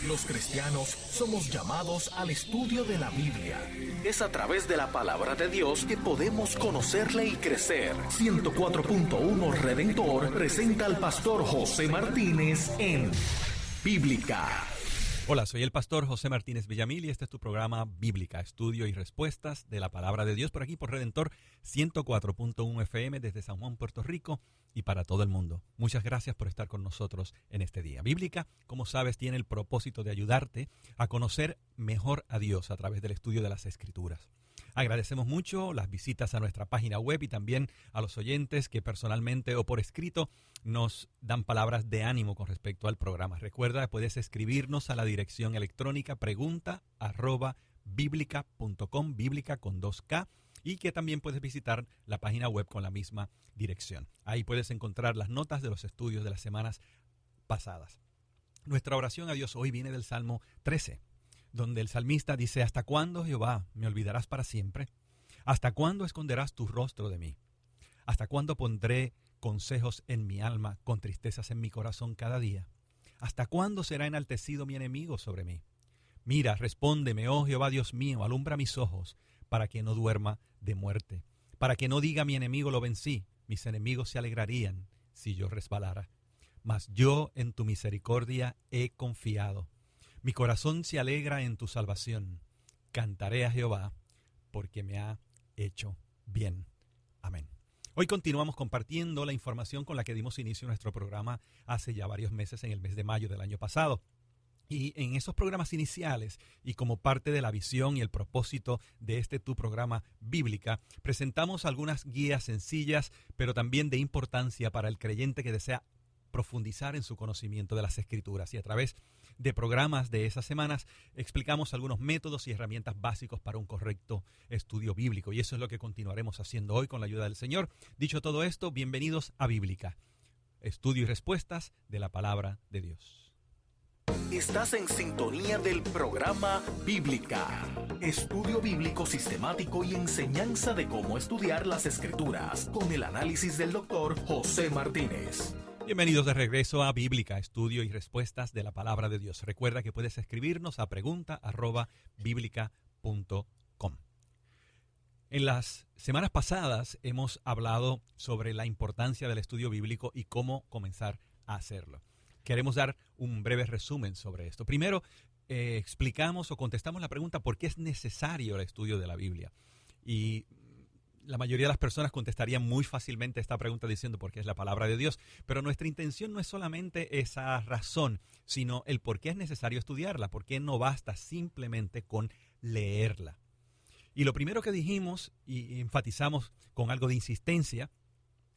Los cristianos somos llamados al estudio de la Biblia. Es a través de la palabra de Dios que podemos conocerle y crecer. 104.1 Redentor presenta al pastor José Martínez en Bíblica. Hola, soy el pastor José Martínez Villamil y este es tu programa Bíblica, estudio y respuestas de la palabra de Dios por aquí por Redentor 104.1 FM desde San Juan, Puerto Rico y para todo el mundo. Muchas gracias por estar con nosotros en este día. Bíblica, como sabes, tiene el propósito de ayudarte a conocer mejor a Dios a través del estudio de las Escrituras. Agradecemos mucho las visitas a nuestra página web y también a los oyentes que personalmente o por escrito nos dan palabras de ánimo con respecto al programa. Recuerda, puedes escribirnos a la dirección electrónica pregunta@biblica.com, bíblica con 2K, y que también puedes visitar la página web con la misma dirección. Ahí puedes encontrar las notas de los estudios de las semanas pasadas. Nuestra oración a Dios hoy viene del Salmo 13. Donde el salmista dice: ¿Hasta cuándo, Jehová, me olvidarás para siempre? ¿Hasta cuándo esconderás tu rostro de mí? ¿Hasta cuándo pondré consejos en mi alma, con tristezas en mi corazón cada día? ¿Hasta cuándo será enaltecido mi enemigo sobre mí? Mira, respóndeme, oh Jehová Dios mío, alumbra mis ojos, para que no duerma de muerte, para que no diga mi enemigo lo vencí, mis enemigos se alegrarían si yo resbalara. Mas yo en tu misericordia he confiado. Mi corazón se alegra en tu salvación. Cantaré a Jehová porque me ha hecho bien. Amén. Hoy continuamos compartiendo la información con la que dimos inicio a nuestro programa hace ya varios meses, en el mes de mayo del año pasado. Y en esos programas iniciales, y como parte de la visión y el propósito de este tu programa Bíblica, presentamos algunas guías sencillas, pero también de importancia para el creyente que desea profundizar en su conocimiento de las Escrituras. Y a través de programas de esas semanas explicamos algunos métodos y herramientas básicos para un correcto estudio bíblico. Y eso es lo que continuaremos haciendo hoy con la ayuda del Señor. Dicho todo esto, bienvenidos a Bíblica, estudio y respuestas de la palabra de Dios. Estás en sintonía del programa Bíblica, estudio bíblico sistemático y enseñanza de cómo estudiar las Escrituras, con el análisis del doctor José Martínez. Bienvenidos de regreso a Bíblica, estudio y respuestas de la palabra de Dios. Recuerda que puedes escribirnos a pregunta@biblica.com. En las semanas pasadas hemos hablado sobre la importancia del estudio bíblico y cómo comenzar a hacerlo. Queremos dar un breve resumen sobre esto. Primero, explicamos o contestamos la pregunta: ¿por qué es necesario el estudio de la Biblia? Y la mayoría de las personas contestarían muy fácilmente esta pregunta diciendo: porque es la palabra de Dios. Pero nuestra intención no es solamente esa razón, sino el por qué es necesario estudiarla, por qué no basta simplemente con leerla. Y lo primero que dijimos y enfatizamos con algo de insistencia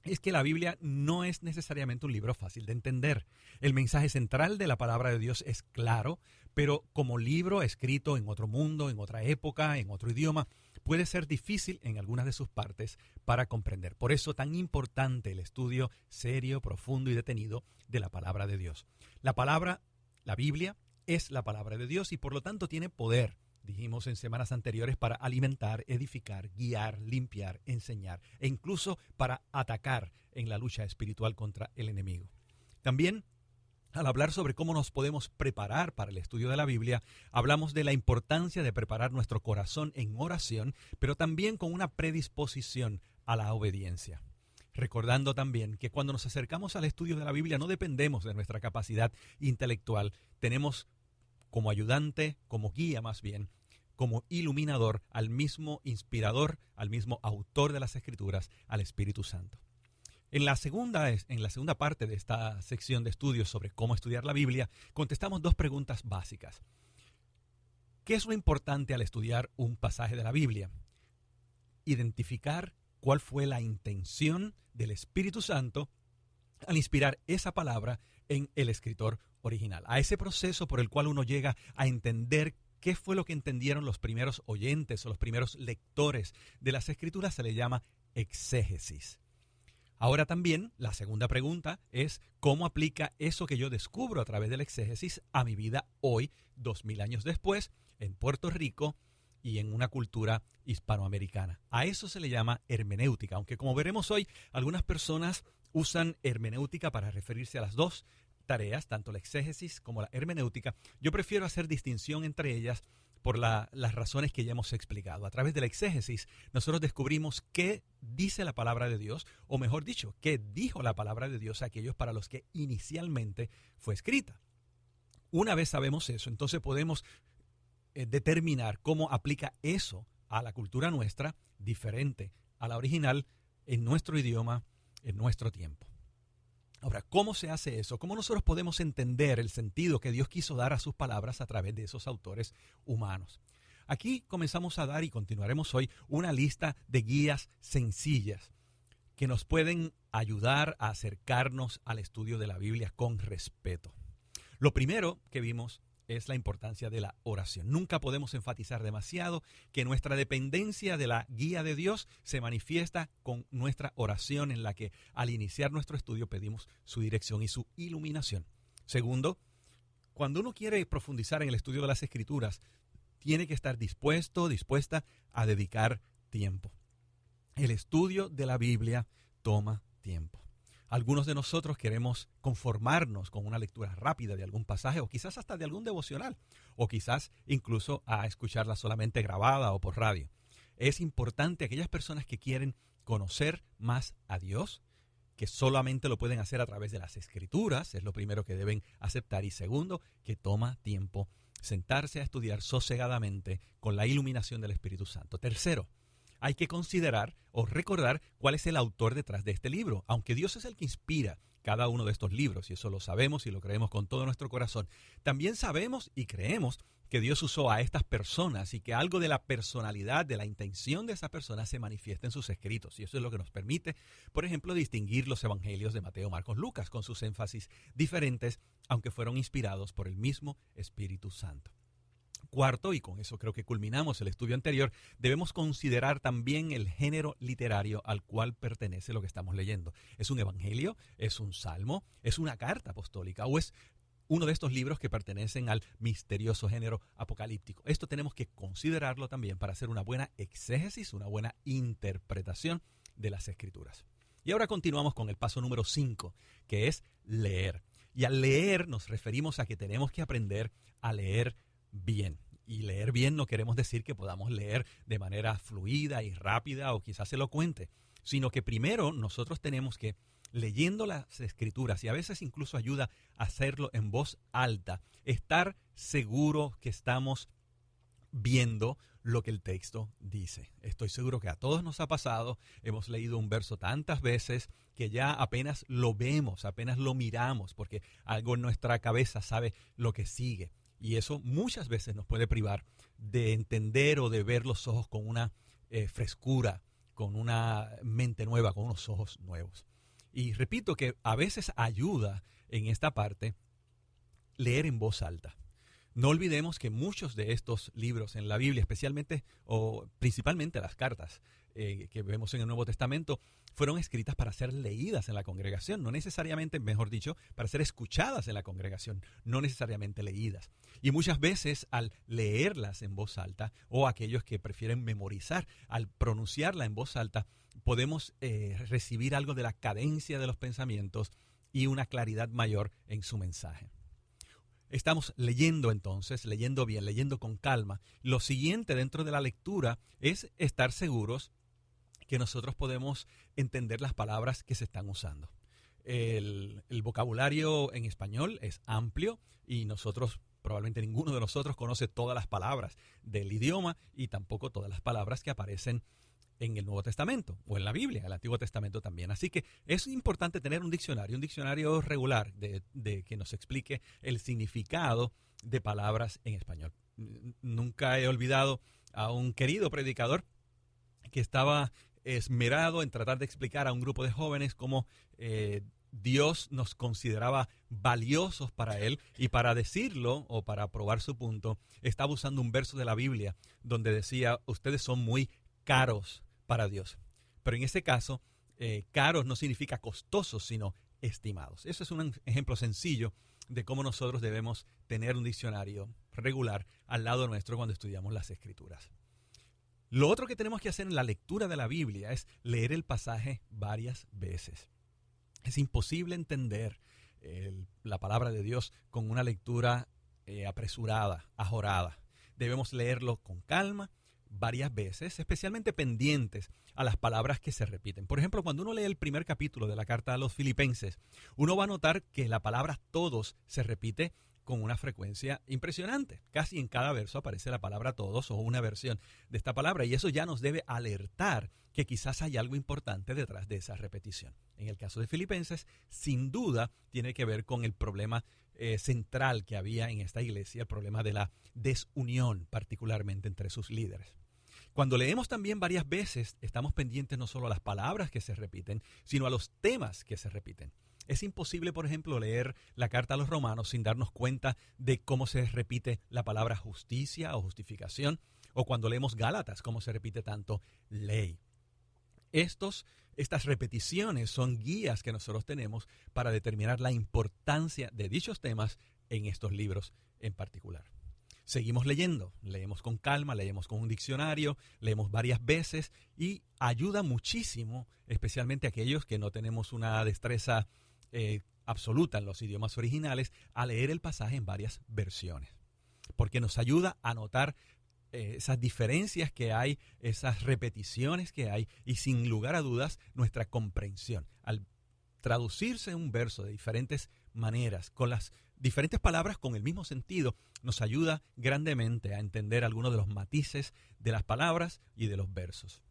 es que la Biblia no es necesariamente un libro fácil de entender. El mensaje central de la palabra de Dios es claro, pero como libro escrito en otro mundo, en otra época, en otro idioma, puede ser difícil en algunas de sus partes para comprender. Por eso tan importante el estudio serio, profundo y detenido de la palabra de Dios. La Biblia, es la palabra de Dios y por lo tanto tiene poder. Dijimos en semanas anteriores, para alimentar, edificar, guiar, limpiar, enseñar e incluso para atacar en la lucha espiritual contra el enemigo. También, al hablar sobre cómo nos podemos preparar para el estudio de la Biblia, hablamos de la importancia de preparar nuestro corazón en oración, pero también con una predisposición a la obediencia. Recordando también que cuando nos acercamos al estudio de la Biblia no dependemos de nuestra capacidad intelectual. Tenemos como ayudante, como guía más bien, como iluminador, al mismo inspirador, al mismo autor de las Escrituras, al Espíritu Santo. En la segunda parte de esta sección de estudios sobre cómo estudiar la Biblia, contestamos dos preguntas básicas. ¿Qué es lo importante al estudiar un pasaje de la Biblia? Identificar cuál fue la intención del Espíritu Santo al inspirar esa palabra en el escritor original. A ese proceso por el cual uno llega a entender qué fue lo que entendieron los primeros oyentes o los primeros lectores de las Escrituras se le llama exégesis. Ahora también, la segunda pregunta es: ¿cómo aplica eso que yo descubro a través del exégesis a mi vida hoy, 2000 años después, en Puerto Rico y en una cultura hispanoamericana? A eso se le llama hermenéutica, aunque como veremos hoy, algunas personas usan hermenéutica para referirse a las dos tareas, tanto la exégesis como la hermenéutica, yo prefiero hacer distinción entre ellas por las razones que ya hemos explicado. A través de la exégesis, nosotros descubrimos qué dice la palabra de Dios, o mejor dicho, qué dijo la palabra de Dios a aquellos para los que inicialmente fue escrita. Una vez sabemos eso, entonces podemos determinar cómo aplica eso a la cultura nuestra, diferente a la original, en nuestro idioma, en nuestro tiempo. Ahora, ¿cómo se hace eso? ¿Cómo nosotros podemos entender el sentido que Dios quiso dar a sus palabras a través de esos autores humanos? Aquí comenzamos a dar, y continuaremos hoy, una lista de guías sencillas que nos pueden ayudar a acercarnos al estudio de la Biblia con respeto. Lo primero que vimos es la importancia de la oración. Nunca podemos enfatizar demasiado que nuestra dependencia de la guía de Dios se manifiesta con nuestra oración, en la que al iniciar nuestro estudio pedimos su dirección y su iluminación. Segundo, cuando uno quiere profundizar en el estudio de las Escrituras, tiene que estar dispuesta a dedicar tiempo. El estudio de la Biblia toma tiempo. Algunos de nosotros queremos conformarnos con una lectura rápida de algún pasaje, o quizás hasta de algún devocional, o quizás incluso a escucharla solamente grabada o por radio. Es importante, aquellas personas que quieren conocer más a Dios, que solamente lo pueden hacer a través de las Escrituras, es lo primero que deben aceptar. Y segundo, que toma tiempo sentarse a estudiar sosegadamente con la iluminación del Espíritu Santo. Tercero, hay que considerar o recordar cuál es el autor detrás de este libro. Aunque Dios es el que inspira cada uno de estos libros, y eso lo sabemos y lo creemos con todo nuestro corazón, también sabemos y creemos que Dios usó a estas personas y que algo de la personalidad, de la intención de esa persona se manifiesta en sus escritos. Y eso es lo que nos permite, por ejemplo, distinguir los evangelios de Mateo, Marcos, Lucas, con sus énfasis diferentes, aunque fueron inspirados por el mismo Espíritu Santo. Cuarto, y con eso creo que culminamos el estudio anterior, debemos considerar también el género literario al cual pertenece lo que estamos leyendo. ¿Es un evangelio? ¿Es un salmo? ¿Es una carta apostólica? ¿O es uno de estos libros que pertenecen al misterioso género apocalíptico? Esto tenemos que considerarlo también para hacer una buena exégesis, una buena interpretación de las Escrituras. Y ahora continuamos con el paso número 5, que es leer. Y al leer nos referimos a que tenemos que aprender a leer bien. Y leer bien no queremos decir que podamos leer de manera fluida y rápida o quizás elocuente, sino que primero nosotros tenemos que, leyendo las Escrituras, y a veces incluso ayuda a hacerlo en voz alta, estar seguro que estamos viendo lo que el texto dice. Estoy seguro que a todos nos ha pasado, hemos leído un verso tantas veces que ya apenas lo vemos, apenas lo miramos, porque algo en nuestra cabeza sabe lo que sigue. Y eso muchas veces nos puede privar de entender o de ver los ojos con una frescura, con una mente nueva, con unos ojos nuevos. Y repito que a veces ayuda en esta parte leer en voz alta. No olvidemos que muchos de estos libros en la Biblia, especialmente o principalmente las cartas que vemos en el Nuevo Testamento, fueron escritas para ser leídas en la congregación, no necesariamente, mejor dicho, para ser escuchadas en la congregación, no necesariamente leídas. Y muchas veces al leerlas en voz alta, o aquellos que prefieren memorizar, al pronunciarla en voz alta, podemos recibir algo de la cadencia de los pensamientos y una claridad mayor en su mensaje. Estamos leyendo entonces, leyendo bien, leyendo con calma. Lo siguiente dentro de la lectura es estar seguros que nosotros podemos entender las palabras que se están usando. El vocabulario en español es amplio y nosotros, probablemente ninguno de nosotros conoce todas las palabras del idioma y tampoco todas las palabras que aparecen en el Nuevo Testamento o en la Biblia, el Antiguo Testamento también. Así que es importante tener un diccionario regular de que nos explique el significado de palabras en español. Nunca he olvidado a un querido predicador que estaba esmerado en tratar de explicar a un grupo de jóvenes cómo Dios nos consideraba valiosos para Él, y para decirlo o para probar su punto, estaba usando un verso de la Biblia donde decía: ustedes son muy caros para Dios. Pero en ese caso, caros no significa costosos, sino estimados. Eso es un ejemplo sencillo de cómo nosotros debemos tener un diccionario regular al lado nuestro cuando estudiamos las Escrituras. Lo otro que tenemos que hacer en la lectura de la Biblia es leer el pasaje varias veces. Es imposible entender la palabra de Dios con una lectura apresurada, ajorada. Debemos leerlo con calma, varias veces, especialmente pendientes a las palabras que se repiten. Por ejemplo, cuando uno lee el primer capítulo de la carta a los Filipenses, uno va a notar que la palabra todos se repite con una frecuencia impresionante. Casi en cada verso aparece la palabra todos o una versión de esta palabra, y eso ya nos debe alertar que quizás hay algo importante detrás de esa repetición. En el caso de Filipenses, sin duda tiene que ver con el problema central que había en esta iglesia, el problema de la desunión, particularmente entre sus líderes. Cuando leemos también varias veces, estamos pendientes no solo a las palabras que se repiten, sino a los temas que se repiten. Es imposible, por ejemplo, leer la carta a los Romanos sin darnos cuenta de cómo se repite la palabra justicia o justificación, o cuando leemos Gálatas, cómo se repite tanto ley. Estas repeticiones son guías que nosotros tenemos para determinar la importancia de dichos temas en estos libros en particular. Seguimos leyendo, leemos con calma, leemos con un diccionario, leemos varias veces y ayuda muchísimo, especialmente aquellos que no tenemos una destreza absoluta en los idiomas originales, a leer el pasaje en varias versiones, porque nos ayuda a notar esas diferencias que hay, esas repeticiones que hay y sin lugar a dudas nuestra comprensión. Al traducirse un verso de diferentes maneras, con las diferentes palabras con el mismo sentido, nos ayuda grandemente a entender algunos de los matices de las palabras y de los versos.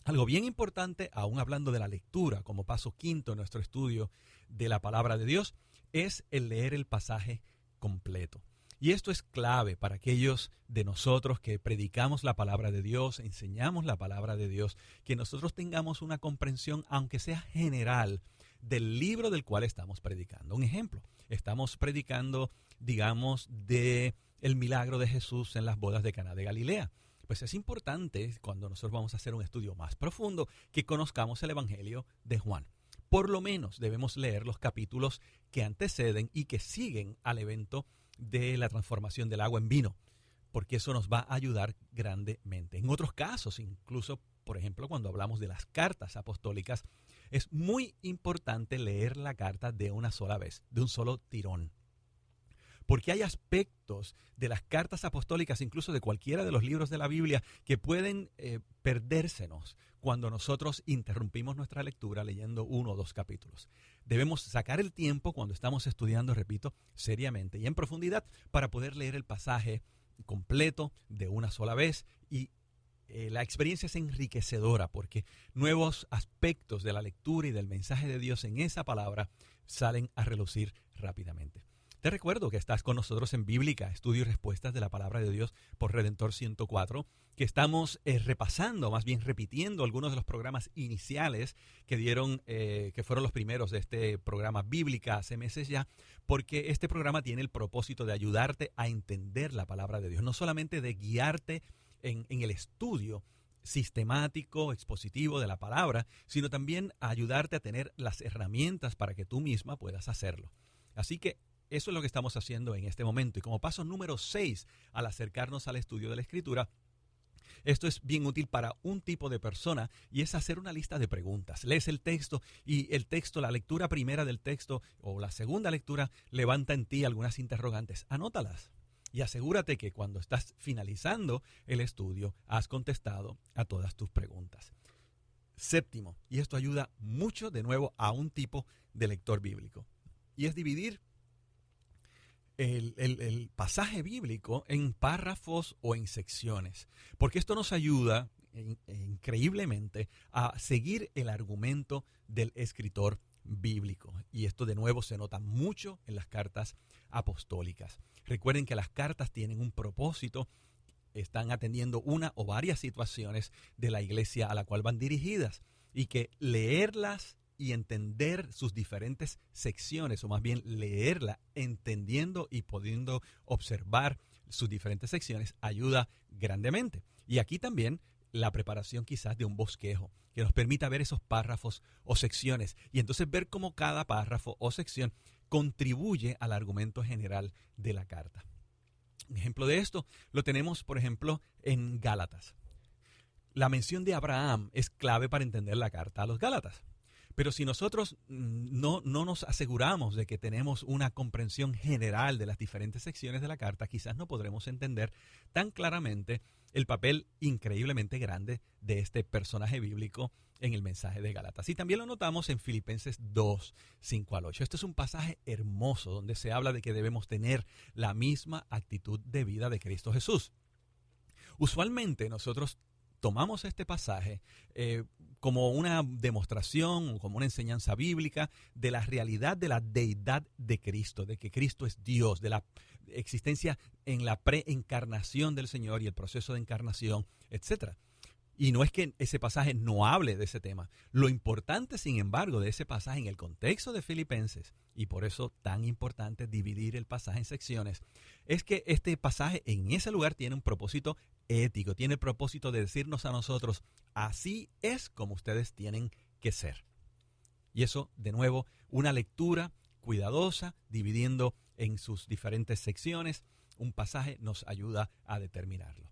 Algo bien importante, aún hablando de la lectura, como paso quinto en nuestro estudio de la palabra de Dios, es el leer el pasaje completo. Y esto es clave para aquellos de nosotros que predicamos la palabra de Dios, enseñamos la palabra de Dios, que nosotros tengamos una comprensión, aunque sea general, del libro del cual estamos predicando. Un ejemplo, estamos predicando, digamos, de el milagro de Jesús en las bodas de Caná de Galilea. Pues es importante, cuando nosotros vamos a hacer un estudio más profundo, que conozcamos el Evangelio de Juan. Por lo menos debemos leer los capítulos que anteceden y que siguen al evento de la transformación del agua en vino, porque eso nos va a ayudar grandemente. En otros casos, incluso, por ejemplo, cuando hablamos de las cartas apostólicas, es muy importante leer la carta de una sola vez, de un solo tirón. Porque hay aspectos de las cartas apostólicas, incluso de cualquiera de los libros de la Biblia, que pueden perdérsenos cuando nosotros interrumpimos nuestra lectura leyendo uno o dos capítulos. Debemos sacar el tiempo cuando estamos estudiando, repito, seriamente y en profundidad para poder leer el pasaje completo de una sola vez, y la experiencia es enriquecedora porque nuevos aspectos de la lectura y del mensaje de Dios en esa palabra salen a relucir rápidamente. Te recuerdo que estás con nosotros en Bíblica, Estudio y Respuestas de la Palabra de Dios por Redentor 104, que estamos repasando, más bien repitiendo algunos de los programas iniciales que dieron, que fueron los primeros de este programa Bíblica hace meses ya, porque este programa tiene el propósito de ayudarte a entender la Palabra de Dios, no solamente de guiarte en el estudio sistemático, expositivo de la palabra, sino también a ayudarte a tener las herramientas para que tú misma puedas hacerlo. Así que eso es lo que estamos haciendo en este momento. Y como paso número 6 al acercarnos al estudio de la Escritura, esto es bien útil para un tipo de persona y es hacer una lista de preguntas. Lees el texto y el texto, la lectura primera del texto o la segunda lectura levanta en ti algunas interrogantes. Anótalas y asegúrate que cuando estás finalizando el estudio has contestado a todas tus preguntas. Séptimo, y esto ayuda mucho de nuevo a un tipo de lector bíblico, y es dividir el pasaje bíblico en párrafos o en secciones, porque esto nos ayuda increíblemente a seguir el argumento del escritor bíblico, y esto de nuevo se nota mucho en las cartas apostólicas. Recuerden que las cartas tienen un propósito, están atendiendo una o varias situaciones de la iglesia a la cual van dirigidas, y que leerlas y entender sus diferentes secciones, o más bien leerla entendiendo y pudiendo observar sus diferentes secciones, ayuda grandemente. Y aquí también la preparación quizás de un bosquejo que nos permita ver esos párrafos o secciones y entonces ver cómo cada párrafo o sección contribuye al argumento general de la carta. Un ejemplo de esto lo tenemos, por ejemplo, en Gálatas. La mención de Abraham es clave para entender la carta a los Gálatas, Pero si nosotros no nos aseguramos de que tenemos una comprensión general de las diferentes secciones de la carta, quizás no podremos entender tan claramente el papel increíblemente grande de este personaje bíblico en el mensaje de Gálatas. Y también lo notamos en Filipenses 2, 5 al 8. Este es un pasaje hermoso donde se habla de que debemos tener la misma actitud de vida de Cristo Jesús. Usualmente nosotros tomamos este pasaje como una demostración, como una enseñanza bíblica de la realidad de la deidad de Cristo, de que Cristo es Dios, de la existencia en la preencarnación del Señor y el proceso de encarnación, etc. Y no es que ese pasaje no hable de ese tema. Lo importante, sin embargo, de ese pasaje en el contexto de Filipenses, y por eso tan importante dividir el pasaje en secciones, es que este pasaje en ese lugar tiene un propósito ético, tiene el propósito de decirnos a nosotros, así es como ustedes tienen que ser. Y eso, de nuevo, una lectura cuidadosa, dividiendo en sus diferentes secciones, un pasaje nos ayuda a determinarlo.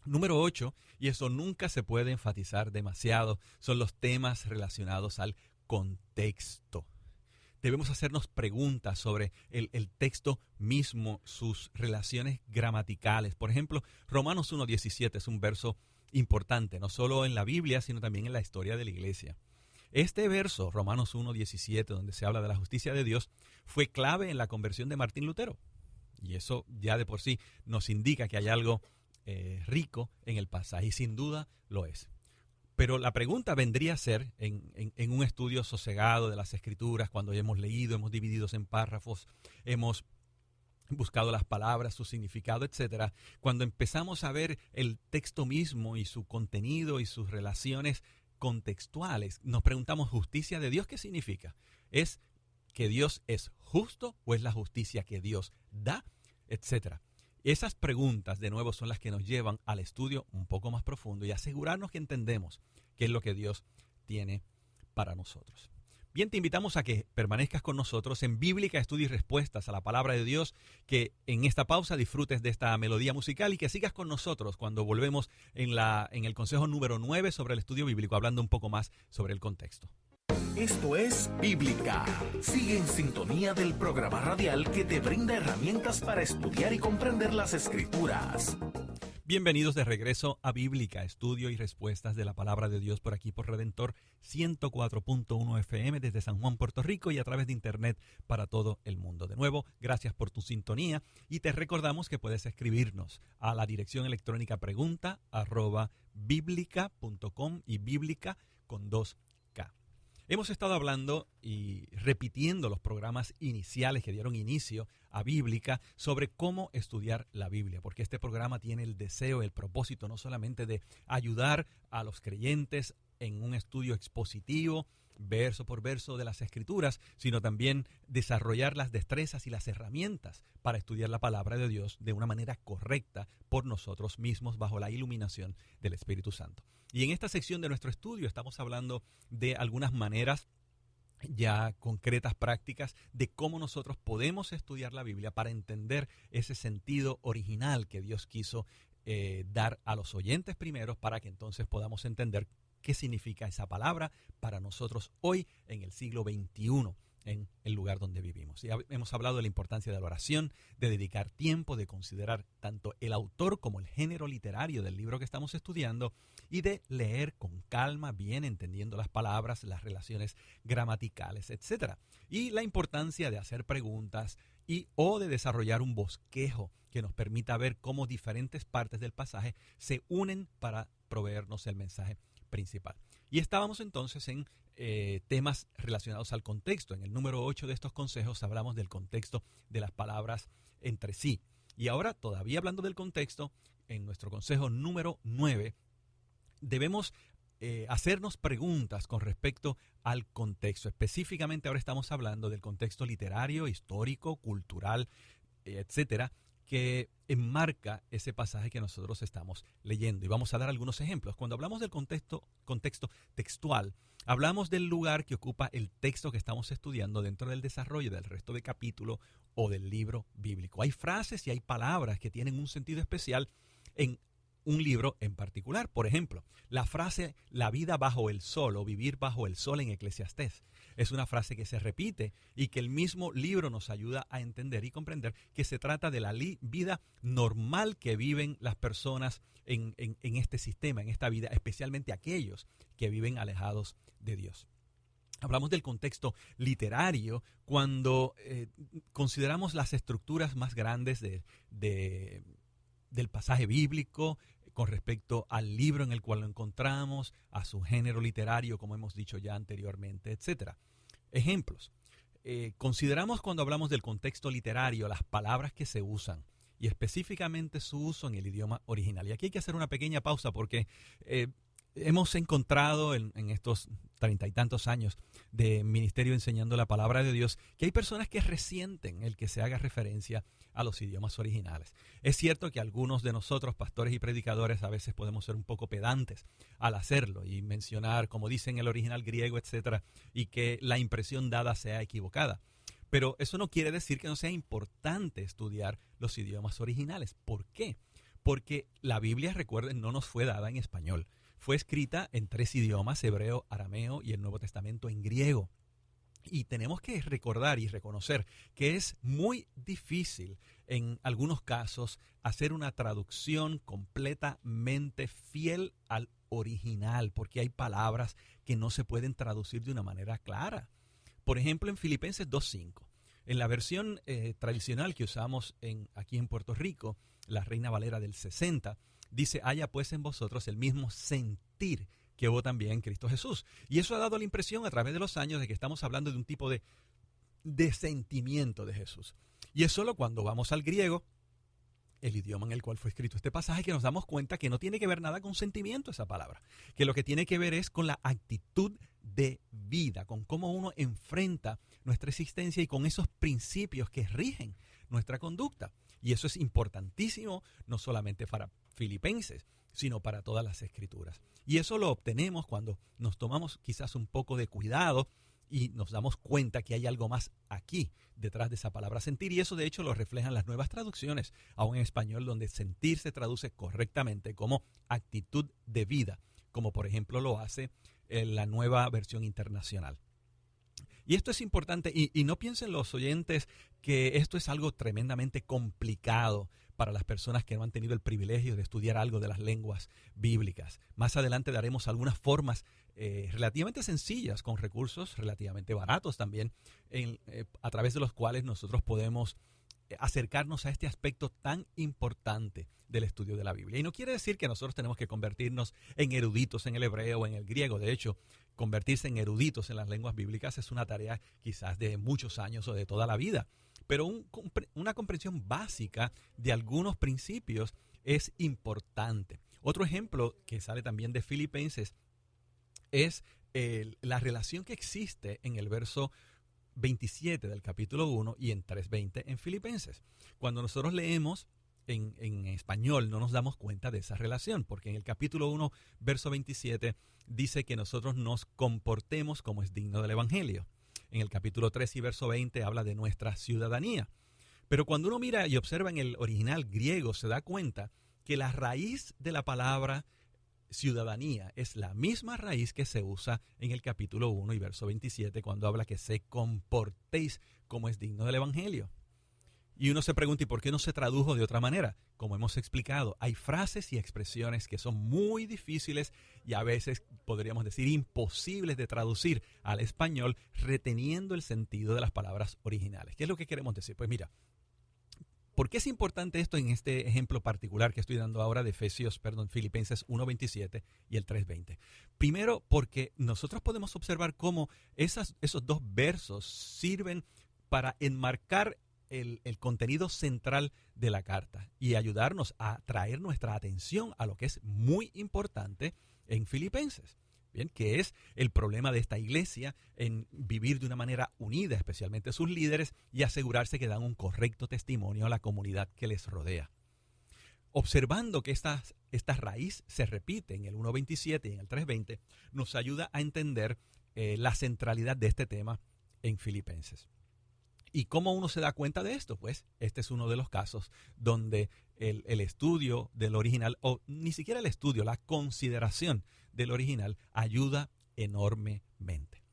Número 8, y eso nunca se puede enfatizar demasiado, son los temas relacionados al contexto. Debemos hacernos preguntas sobre el texto mismo, sus relaciones gramaticales. Por ejemplo, Romanos 1:17 es un verso importante, no solo en la Biblia, sino también en la historia de la iglesia. Este verso, Romanos 1:17, donde se habla de la justicia de Dios, fue clave en la conversión de Martín Lutero. Y eso ya de por sí nos indica que hay algo rico en el pasaje, y sin duda lo es. Pero la pregunta vendría a ser, en un estudio sosegado de las Escrituras, cuando hemos leído, hemos dividido en párrafos, hemos buscado las palabras, su significado, etcétera, cuando empezamos a ver el texto mismo y su contenido y sus relaciones contextuales, nos preguntamos, ¿justicia de Dios qué significa? ¿Es que Dios es justo o es la justicia que Dios da, etcétera? Esas preguntas, de nuevo, son las que nos llevan al estudio un poco más profundo y asegurarnos que entendemos qué es lo que Dios tiene para nosotros. Bien, te invitamos a que permanezcas con nosotros en Bíblica, Estudio y Respuestas a la Palabra de Dios, que en esta pausa disfrutes de esta melodía musical y que sigas con nosotros cuando volvemos en el consejo número 9 sobre el estudio bíblico, hablando un poco más sobre el contexto. Esto es Bíblica. Sigue en sintonía del programa radial que te brinda herramientas para estudiar y comprender las Escrituras. Bienvenidos de regreso a Bíblica, Estudio y Respuestas de la Palabra de Dios por aquí por Redentor 104.1 FM desde San Juan, Puerto Rico, y a través de internet para todo el mundo. De nuevo, gracias por tu sintonía y te recordamos que puedes escribirnos a la dirección electrónica pregunta@biblica.com y bíblica con 2K. Hemos estado hablando y repitiendo los programas iniciales que dieron inicio a Bíblica sobre cómo estudiar la Biblia, porque este programa tiene el deseo, el propósito no solamente de ayudar a los creyentes en un estudio expositivo, verso por verso de las Escrituras, sino también desarrollar las destrezas y las herramientas para estudiar la palabra de Dios de una manera correcta por nosotros mismos bajo la iluminación del Espíritu Santo. Y en esta sección de nuestro estudio estamos hablando de algunas maneras ya concretas, prácticas, de cómo nosotros podemos estudiar la Biblia para entender ese sentido original que Dios quiso dar a los oyentes primeros, para que entonces podamos entender qué significa esa palabra para nosotros hoy en el siglo XXI, en el lugar donde vivimos. Y hemos hablado de la importancia de la oración, de dedicar tiempo, de considerar tanto el autor como el género literario del libro que estamos estudiando y de leer con calma, bien entendiendo las palabras, las relaciones gramaticales, etc. Y la importancia de hacer preguntas o de desarrollar un bosquejo que nos permita ver cómo diferentes partes del pasaje se unen para proveernos el mensaje principal. Y estábamos entonces en temas relacionados al contexto. En el número 8 de estos consejos hablamos del contexto de las palabras entre sí. Y ahora, todavía hablando del contexto, en nuestro consejo número 9, debemos hacernos preguntas con respecto al contexto. Específicamente ahora estamos hablando del contexto literario, histórico, cultural, etcétera, que enmarca ese pasaje que nosotros estamos leyendo. Y vamos a dar algunos ejemplos. Cuando hablamos del contexto textual, hablamos del lugar que ocupa el texto que estamos estudiando dentro del desarrollo del resto de capítulo o del libro bíblico. Hay frases y hay palabras que tienen un sentido especial en un libro en particular. Por ejemplo, la frase "la vida bajo el sol" o "vivir bajo el sol" en Eclesiastés es una frase que se repite y que el mismo libro nos ayuda a entender y comprender que se trata de la vida normal que viven las personas en este sistema, en esta vida, especialmente aquellos que viven alejados de Dios. Hablamos del contexto literario cuando consideramos las estructuras más grandes del pasaje bíblico con respecto al libro en el cual lo encontramos, a su género literario, como hemos dicho ya anteriormente, etc. Ejemplos. Consideramos cuando hablamos del contexto literario las palabras que se usan y específicamente su uso en el idioma original. Y aquí hay que hacer una pequeña pausa porque hemos encontrado en estos 30 y tantos años de ministerio enseñando la palabra de Dios que hay personas que resienten el que se haga referencia a los idiomas originales. Es cierto que algunos de nosotros, pastores y predicadores, a veces podemos ser un poco pedantes al hacerlo y mencionar, como dice en el original griego, etcétera, y que la impresión dada sea equivocada. Pero eso no quiere decir que no sea importante estudiar los idiomas originales. ¿Por qué? Porque la Biblia, recuerden, no nos fue dada en español. Fue escrita en 3 idiomas, hebreo, arameo y el Nuevo Testamento en griego. Y tenemos que recordar y reconocer que es muy difícil en algunos casos hacer una traducción completamente fiel al original, porque hay palabras que no se pueden traducir de una manera clara. Por ejemplo, en Filipenses 2:5, en la versión tradicional que usamos aquí en Puerto Rico, la Reina Valera del 60, dice: haya pues en vosotros el mismo sentir que hubo también en Cristo Jesús. Y eso ha dado la impresión a través de los años de que estamos hablando de un tipo de sentimiento de Jesús. Y es solo cuando vamos al griego, el idioma en el cual fue escrito este pasaje, que nos damos cuenta que no tiene que ver nada con sentimiento esa palabra, que lo que tiene que ver es con la actitud de vida, con cómo uno enfrenta nuestra existencia y con esos principios que rigen nuestra conducta. Y eso es importantísimo, no solamente para Filipenses, sino para todas las escrituras. Y eso lo obtenemos cuando nos tomamos quizás un poco de cuidado y nos damos cuenta que hay algo más aquí, detrás de esa palabra sentir. Y eso de hecho lo reflejan las nuevas traducciones, aún en español, donde sentir se traduce correctamente como actitud de vida, como por ejemplo lo hace la nueva versión internacional. Y esto es importante, y no piensen los oyentes que esto es algo tremendamente complicado para las personas que no han tenido el privilegio de estudiar algo de las lenguas bíblicas. Más adelante daremos algunas formas relativamente sencillas, con recursos relativamente baratos también, a través de los cuales nosotros podemos acercarnos a este aspecto tan importante del estudio de la Biblia. Y no quiere decir que nosotros tenemos que convertirnos en eruditos en el hebreo o en el griego. De hecho, convertirse en eruditos en las lenguas bíblicas es una tarea quizás de muchos años o de toda la vida. Pero una comprensión básica de algunos principios es importante. Otro ejemplo que sale también de Filipenses es la relación que existe en el verso 27 del capítulo 1 y en 3:20 en Filipenses. Cuando nosotros leemos en español no nos damos cuenta de esa relación, porque en el capítulo 1, verso 27, dice que nosotros nos comportemos como es digno del Evangelio. En el capítulo 3 y verso 20 habla de nuestra ciudadanía. Pero cuando uno mira y observa en el original griego, se da cuenta que la raíz de la palabra ciudadanía es la misma raíz que se usa en el capítulo 1 y verso 27 cuando habla que se comportéis como es digno del Evangelio. Y uno se pregunta, ¿y por qué no se tradujo de otra manera? Como hemos explicado, hay frases y expresiones que son muy difíciles y a veces podríamos decir imposibles de traducir al español reteniendo el sentido de las palabras originales. ¿Qué es lo que queremos decir? Pues mira, ¿por qué es importante esto en este ejemplo particular que estoy dando ahora de Filipenses 1:27 y el 3:20? Primero, porque nosotros podemos observar cómo esos 2 versos sirven para enmarcar el contenido central de la carta y ayudarnos a traer nuestra atención a lo que es muy importante en Filipenses. Bien, que es el problema de esta iglesia en vivir de una manera unida, especialmente sus líderes, y asegurarse que dan un correcto testimonio a la comunidad que les rodea. Observando que esta raíz se repite en el 1:27 y en el 3:20, nos ayuda a entender la centralidad de este tema en Filipenses. ¿Y cómo uno se da cuenta de esto? Pues este es uno de los casos donde el estudio del original, o ni siquiera el estudio, la consideración del original ayuda enormemente.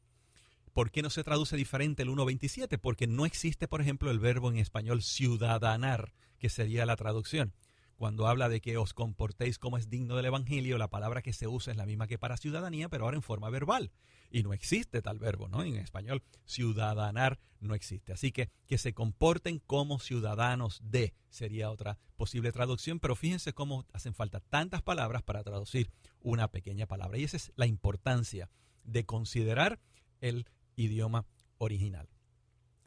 ¿Por qué no se traduce diferente el 1.27? Porque no existe, por ejemplo, el verbo en español ciudadanar, que sería la traducción. Cuando habla de que os comportéis como es digno del Evangelio, la palabra que se usa es la misma que para ciudadanía, pero ahora en forma verbal. Y no existe tal verbo, ¿no? En español, ciudadanar no existe. Así que se comporten como ciudadanos de sería otra posible traducción, pero fíjense cómo hacen falta tantas palabras para traducir una pequeña palabra. Y esa es la importancia de considerar el idioma original.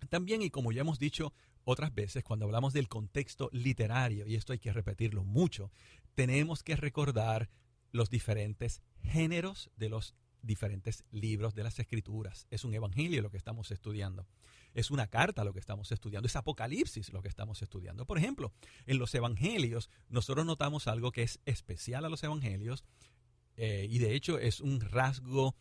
También, y como ya hemos dicho otras veces, cuando hablamos del contexto literario, y esto hay que repetirlo mucho, tenemos que recordar los diferentes géneros de los diferentes libros de las Escrituras. Es un evangelio lo que estamos estudiando. Es una carta lo que estamos estudiando. Es Apocalipsis lo que estamos estudiando. Por ejemplo, en los evangelios nosotros notamos algo que es especial a los evangelios y de hecho es un rasgo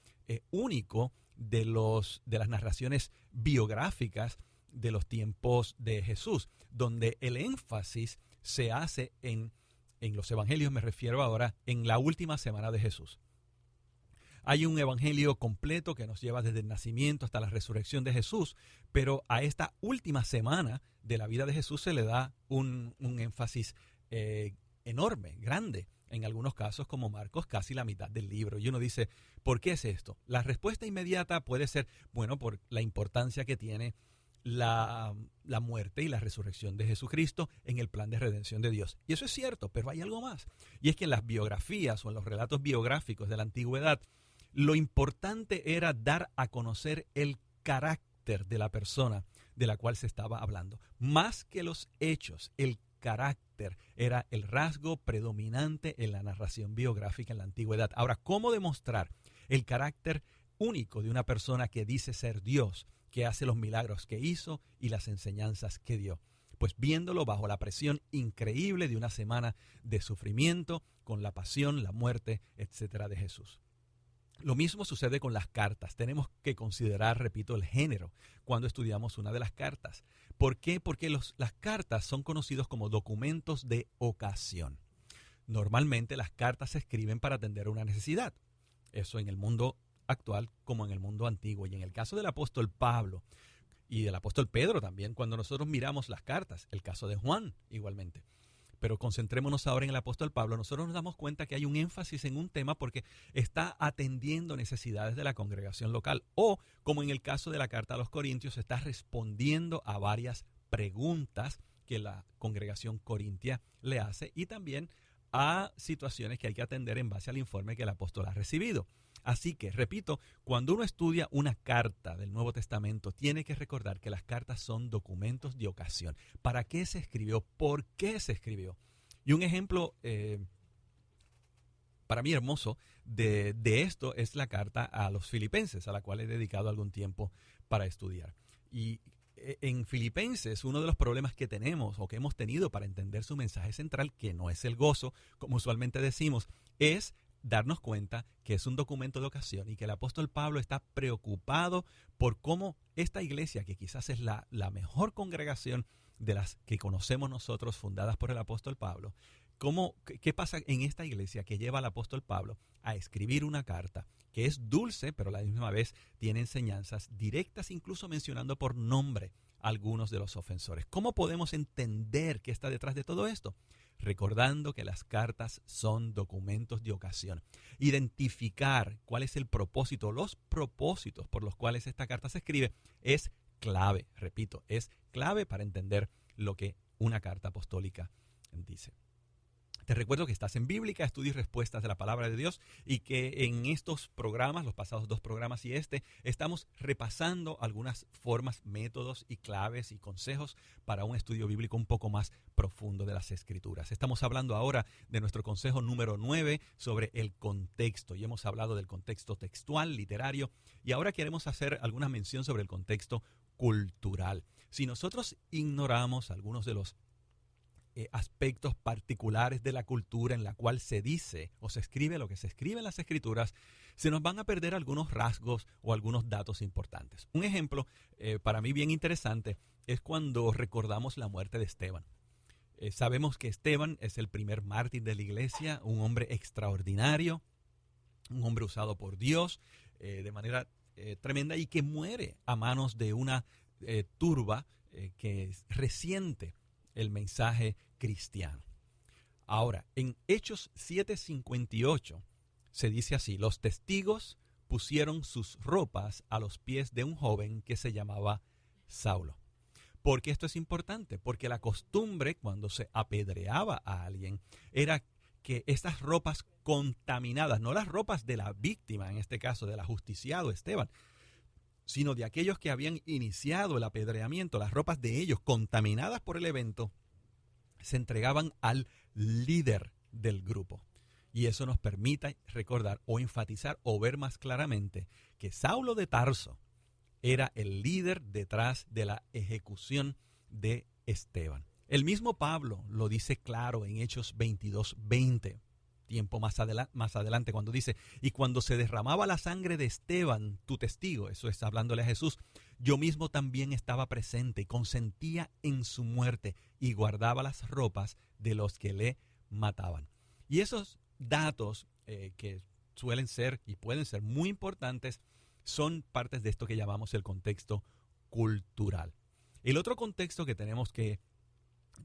único de las narraciones biográficas de los tiempos de Jesús, donde el énfasis se hace en los evangelios, me refiero ahora, en la última semana de Jesús. Hay un evangelio completo que nos lleva desde el nacimiento hasta la resurrección de Jesús, pero a esta última semana de la vida de Jesús se le da un énfasis enorme, grande, en algunos casos como Marcos, casi la mitad del libro. Y uno dice, ¿por qué es esto? La respuesta inmediata puede ser, bueno, por la importancia que tiene la muerte y la resurrección de Jesucristo en el plan de redención de Dios. Y eso es cierto, pero hay algo más. Y es que en las biografías o en los relatos biográficos de la antigüedad, lo importante era dar a conocer el carácter de la persona de la cual se estaba hablando. Más que los hechos, el carácter era el rasgo predominante en la narración biográfica en la antigüedad. Ahora, ¿cómo demostrar el carácter único de una persona que dice ser Dios, que hace los milagros que hizo y las enseñanzas que dio? Pues viéndolo bajo la presión increíble de una semana de sufrimiento con la pasión, la muerte, etcétera, de Jesús. Lo mismo sucede con las cartas. Tenemos que considerar, repito, el género cuando estudiamos una de las cartas. ¿Por qué? Porque las cartas son conocidos como documentos de ocasión. Normalmente las cartas se escriben para atender una necesidad. Eso en el mundo actual como en el mundo antiguo. Y en el caso del apóstol Pablo y del apóstol Pedro también, cuando nosotros miramos las cartas, el caso de Juan igualmente. Pero concentrémonos ahora en el apóstol Pablo. Nosotros nos damos cuenta que hay un énfasis en un tema porque está atendiendo necesidades de la congregación local. O, como en el caso de la carta a los Corintios, está respondiendo a varias preguntas que la congregación corintia le hace y también a situaciones que hay que atender en base al informe que el apóstol ha recibido. Así que, repito, cuando uno estudia una carta del Nuevo Testamento, tiene que recordar que las cartas son documentos de ocasión. ¿Para qué se escribió? ¿Por qué se escribió? Y un ejemplo para mí hermoso de esto es la carta a los Filipenses, a la cual he dedicado algún tiempo para estudiar. Y en Filipenses, uno de los problemas que tenemos o que hemos tenido para entender su mensaje central, que no es el gozo, como usualmente decimos, es darnos cuenta que es un documento de ocasión y que el apóstol Pablo está preocupado por cómo esta iglesia, que quizás es la mejor congregación de las que conocemos nosotros, fundadas por el apóstol Pablo, ¿qué pasa en esta iglesia que lleva al apóstol Pablo a escribir una carta que es dulce, pero a la misma vez tiene enseñanzas directas, incluso mencionando por nombre a algunos de los ofensores? ¿Cómo podemos entender qué está detrás de todo esto? Recordando que las cartas son documentos de ocasión. Identificar cuál es el propósito, los propósitos por los cuales esta carta se escribe es clave, repito, es clave para entender lo que una carta apostólica dice. Te recuerdo que estás en Bíblica, Estudio y Respuestas de la Palabra de Dios, y que en estos programas, los pasados 2 programas y estamos repasando algunas formas, métodos y claves y consejos para un estudio bíblico un poco más profundo de las Escrituras. Estamos hablando ahora de nuestro consejo número 9 sobre el contexto, y hemos hablado del contexto textual, literario, y ahora queremos hacer alguna mención sobre el contexto cultural. Si nosotros ignoramos algunos de los aspectos particulares de la cultura en la cual se dice o se escribe lo que se escribe en las Escrituras, se nos van a perder algunos rasgos o algunos datos importantes. Un ejemplo para mí bien interesante es cuando recordamos la muerte de Esteban. Sabemos que Esteban es el primer mártir de la iglesia, un hombre extraordinario, un hombre usado por Dios de manera tremenda y que muere a manos de una turba que resiente el mensaje cristiano. Ahora, en Hechos 7:58 se dice así: los testigos pusieron sus ropas a los pies de un joven que se llamaba Saulo. ¿Por qué esto es importante? Porque la costumbre cuando se apedreaba a alguien era que estas ropas contaminadas, no las ropas de la víctima, en este caso del ajusticiado Esteban, sino de aquellos que habían iniciado el apedreamiento, las ropas de ellos contaminadas por el evento, se entregaban al líder del grupo. Y eso nos permite recordar o enfatizar o ver más claramente que Saulo de Tarso era el líder detrás de la ejecución de Esteban. El mismo Pablo lo dice claro en Hechos 22:20. Tiempo más adelante, cuando dice: y cuando se derramaba la sangre de Esteban, tu testigo, eso es hablándole a Jesús, yo mismo también estaba presente y consentía en su muerte y guardaba las ropas de los que le mataban. Y esos datos que suelen ser y pueden ser muy importantes son partes de esto que llamamos el contexto cultural. El otro contexto que tenemos que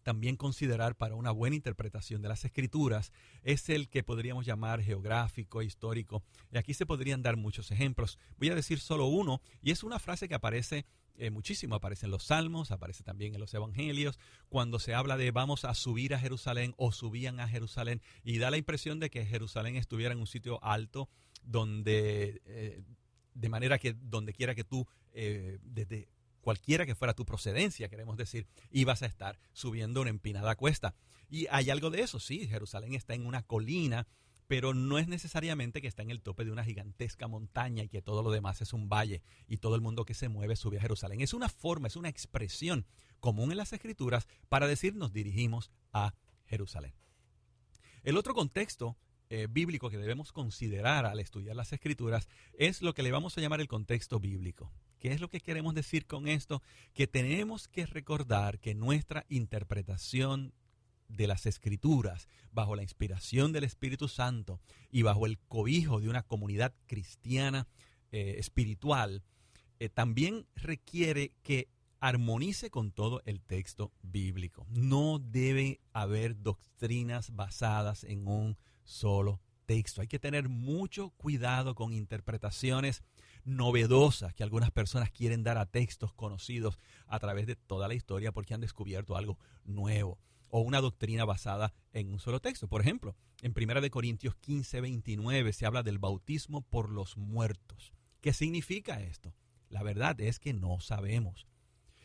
también considerar para una buena interpretación de las Escrituras es el que podríamos llamar geográfico, histórico. Y aquí se podrían dar muchos ejemplos. Voy a decir solo uno, y es una frase que aparece muchísimo. Aparece en los Salmos, aparece también en los Evangelios, cuando se habla de vamos a subir a Jerusalén o subían a Jerusalén, y da la impresión de que Jerusalén estuviera en un sitio alto donde, de manera que donde quiera que tú, desde cualquiera que fuera tu procedencia, queremos decir, ibas a estar subiendo una empinada cuesta. Y hay algo de eso, sí, Jerusalén está en una colina, pero no es necesariamente que está en el tope de una gigantesca montaña y que todo lo demás es un valle y todo el mundo que se mueve sube a Jerusalén. Es una forma, es una expresión común en las Escrituras para decir nos dirigimos a Jerusalén. El otro contexto bíblico que debemos considerar al estudiar las Escrituras es lo que le vamos a llamar el contexto bíblico. ¿Qué es lo que queremos decir con esto? Que tenemos que recordar que nuestra interpretación de las Escrituras, bajo la inspiración del Espíritu Santo y bajo el cobijo de una comunidad cristiana espiritual, también requiere que armonice con todo el texto bíblico. No debe haber doctrinas basadas en un solo texto. Hay que tener mucho cuidado con interpretaciones novedosas que algunas personas quieren dar a textos conocidos a través de toda la historia porque han descubierto algo nuevo o una doctrina basada en un solo texto. Por ejemplo, en 1 Corintios 15:29 se habla del bautismo por los muertos. ¿Qué significa esto? La verdad es que no sabemos.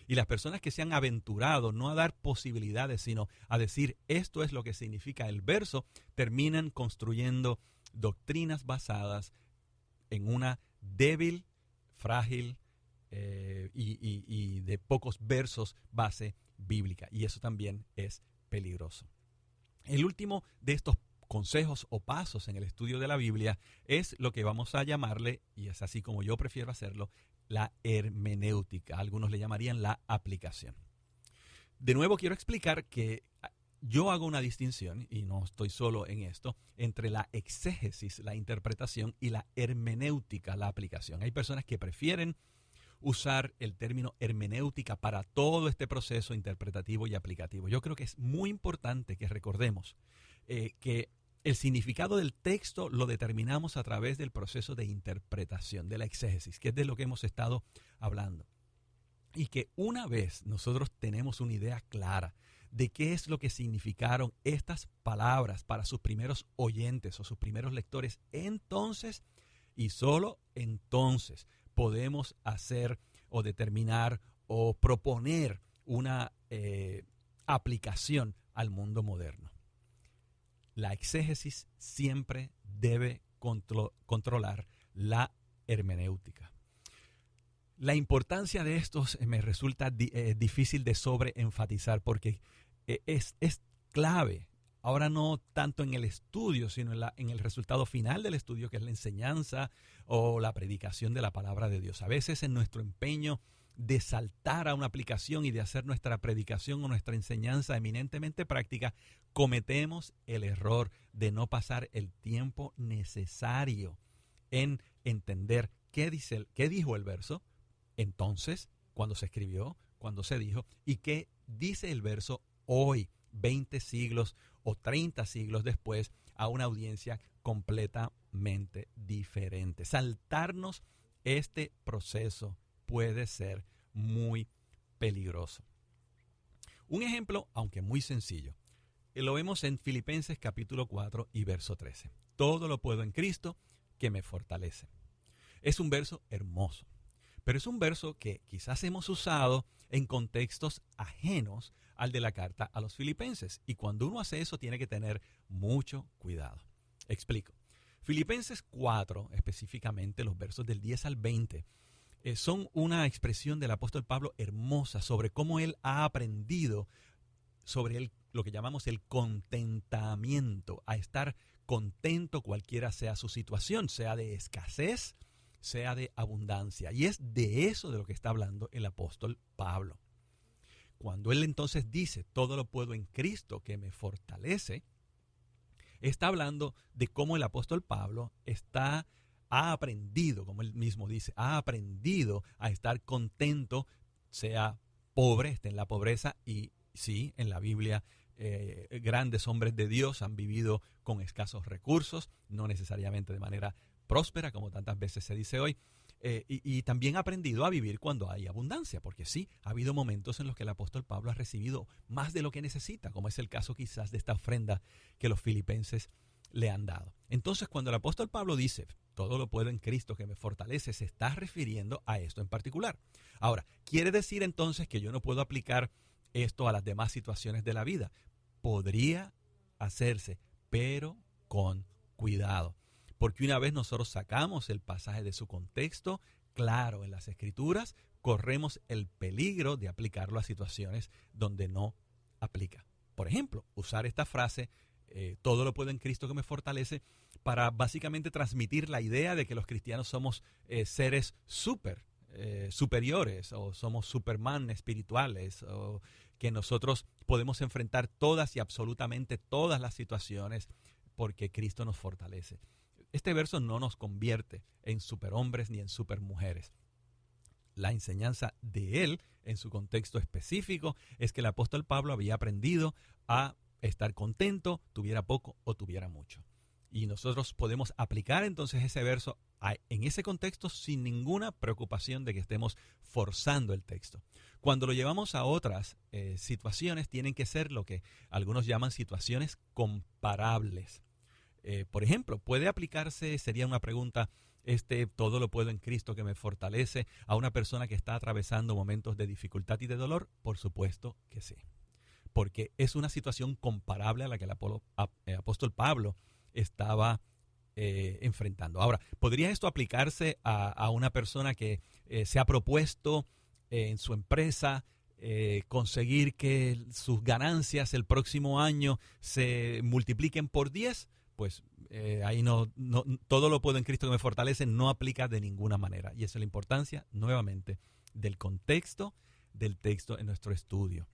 Y las personas que se han aventurado no a dar posibilidades, sino a decir esto es lo que significa el verso, terminan construyendo doctrinas basadas en una débil, frágil y de pocos versos base bíblica. Y eso también es peligroso. El último de estos consejos o pasos en el estudio de la Biblia es lo que vamos a llamarle, y es así como yo prefiero hacerlo, la hermenéutica. Algunos le llamarían la aplicación. De nuevo quiero explicar que yo hago una distinción, y no estoy solo en esto, entre la exégesis, la interpretación, y la hermenéutica, la aplicación. Hay personas que prefieren usar el término hermenéutica para todo este proceso interpretativo y aplicativo. Yo creo que es muy importante que recordemos que el significado del texto lo determinamos a través del proceso de interpretación, de la exégesis, que es de lo que hemos estado hablando. Y que una vez nosotros tenemos una idea clara de qué es lo que significaron estas palabras para sus primeros oyentes o sus primeros lectores, entonces y solo entonces podemos hacer o determinar o proponer una aplicación al mundo moderno. La exégesis siempre debe controlar la hermenéutica. La importancia de estos me resulta difícil de sobreenfatizar porque es clave. Ahora no tanto en el estudio, sino en el resultado final del estudio, que es la enseñanza o la predicación de la palabra de Dios. A veces en nuestro empeño de saltar a una aplicación y de hacer nuestra predicación o nuestra enseñanza eminentemente práctica, cometemos el error de no pasar el tiempo necesario en entender qué dijo el verso, entonces, cuando se escribió, cuando se dijo, y qué dice el verso hoy, 20 siglos o 30 siglos después, a una audiencia completamente diferente. Saltarnos este proceso puede ser muy peligroso. Un ejemplo, aunque muy sencillo, lo vemos en Filipenses capítulo 4 y verso 13. Todo lo puedo en Cristo que me fortalece. Es un verso hermoso, pero es un verso que quizás hemos usado en contextos ajenos al de la carta a los filipenses. Y cuando uno hace eso tiene que tener mucho cuidado. Explico. Filipenses 4, específicamente los versos del 10 al 20, son una expresión del apóstol Pablo hermosa sobre cómo él ha aprendido sobre lo que llamamos el contentamiento, a estar contento cualquiera sea su situación, sea de escasez, sea de abundancia. Y es de eso de lo que está hablando el apóstol Pablo. Cuando él entonces dice, todo lo puedo en Cristo que me fortalece, está hablando de cómo el apóstol Pablo ha aprendido, como él mismo dice, ha aprendido a estar contento, sea pobre, esté en la pobreza. Y sí, en la Biblia grandes hombres de Dios han vivido con escasos recursos, no necesariamente de manera próspera, como tantas veces se dice hoy, y también ha aprendido a vivir cuando hay abundancia, porque sí, ha habido momentos en los que el apóstol Pablo ha recibido más de lo que necesita, como es el caso quizás de esta ofrenda que los filipenses le han dado. Entonces, cuando el apóstol Pablo dice, todo lo puedo en Cristo que me fortalece, se está refiriendo a esto en particular. Ahora, ¿quiere decir entonces que yo no puedo aplicar esto a las demás situaciones de la vida? Podría hacerse, pero con cuidado. Porque una vez nosotros sacamos el pasaje de su contexto, claro, en las Escrituras, corremos el peligro de aplicarlo a situaciones donde no aplica. Por ejemplo, usar esta frase, todo lo puedo en Cristo que me fortalece, para básicamente transmitir la idea de que los cristianos somos seres superiores, o somos Superman espirituales, o que nosotros podemos enfrentar todas y absolutamente todas las situaciones porque Cristo nos fortalece. Este verso no nos convierte en superhombres ni en supermujeres. La enseñanza de él, en su contexto específico, es que el apóstol Pablo había aprendido a estar contento, tuviera poco o tuviera mucho. Y nosotros podemos aplicar entonces ese verso en ese contexto sin ninguna preocupación de que estemos forzando el texto. Cuando lo llevamos a otras situaciones, tienen que ser lo que algunos llaman situaciones comparables. Por ejemplo, puede aplicarse, sería una pregunta, todo lo puedo en Cristo que me fortalece, a una persona que está atravesando momentos de dificultad y de dolor. Por supuesto que sí, porque es una situación comparable a la que el apóstol Pablo estaba enfrentando. Ahora, ¿podría esto aplicarse a una persona que se ha propuesto en su empresa conseguir que sus ganancias el próximo año se multipliquen por 10? Pues ahí no, todo lo puedo en Cristo que me fortalece, no aplica de ninguna manera. Y esa es la importancia, nuevamente, del contexto del texto en nuestro estudio.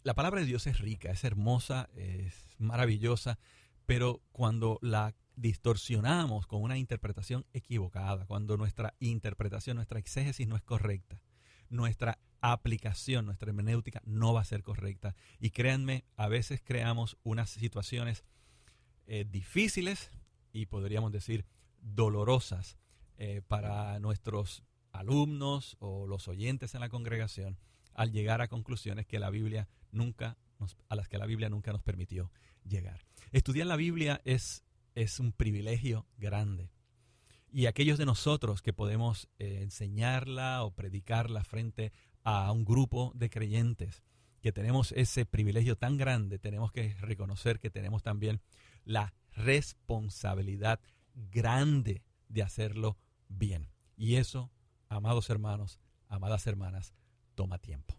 La palabra de Dios es rica, es hermosa, es maravillosa, pero cuando la distorsionamos con una interpretación equivocada, cuando nuestra interpretación, nuestra exégesis no es correcta, nuestra aplicación, nuestra hermenéutica no va a ser correcta. Y créanme, a veces creamos unas situaciones difíciles y podríamos decir dolorosas para nuestros alumnos o los oyentes en la congregación al llegar a conclusiones que a las que la Biblia nunca nos permitió llegar. Estudiar la Biblia es un privilegio grande. Y aquellos de nosotros que podemos enseñarla o predicarla frente a un grupo de creyentes, que tenemos ese privilegio tan grande, tenemos que reconocer que tenemos también la responsabilidad grande de hacerlo bien. Y eso, amados hermanos, amadas hermanas, toma tiempo.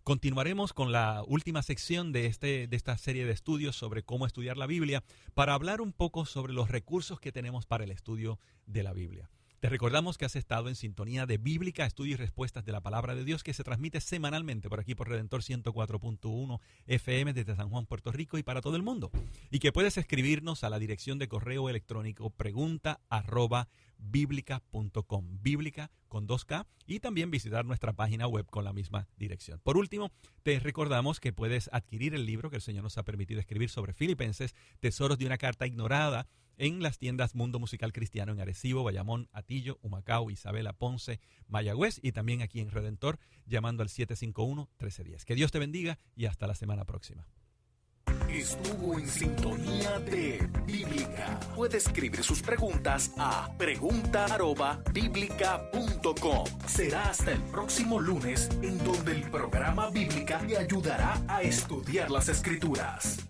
Continuaremos con la última sección de esta serie de estudios sobre cómo estudiar la Biblia para hablar un poco sobre los recursos que tenemos para el estudio de la Biblia. Te recordamos que has estado en sintonía de Bíblica, Estudio y Respuestas de la Palabra de Dios, que se transmite semanalmente por aquí por Redentor 104.1 FM desde San Juan, Puerto Rico y para todo el mundo. Y que puedes escribirnos a la dirección de correo electrónico pregunta@biblica.com, Bíblica con 2K, y también visitar nuestra página web con la misma dirección. Por último, te recordamos que puedes adquirir el libro que el Señor nos ha permitido escribir sobre Filipenses, Tesoros de una Carta Ignorada, en las tiendas Mundo Musical Cristiano en Arecibo, Bayamón, Atillo, Humacao, Isabela, Ponce, Mayagüez y también aquí en Redentor llamando al 751-1310. Que Dios te bendiga y hasta la semana próxima. Estuvo en sintonía de Bíblica. Puede escribir sus preguntas a pregunta@biblica.com. Será hasta el próximo lunes en donde el programa Bíblica te ayudará a estudiar las Escrituras.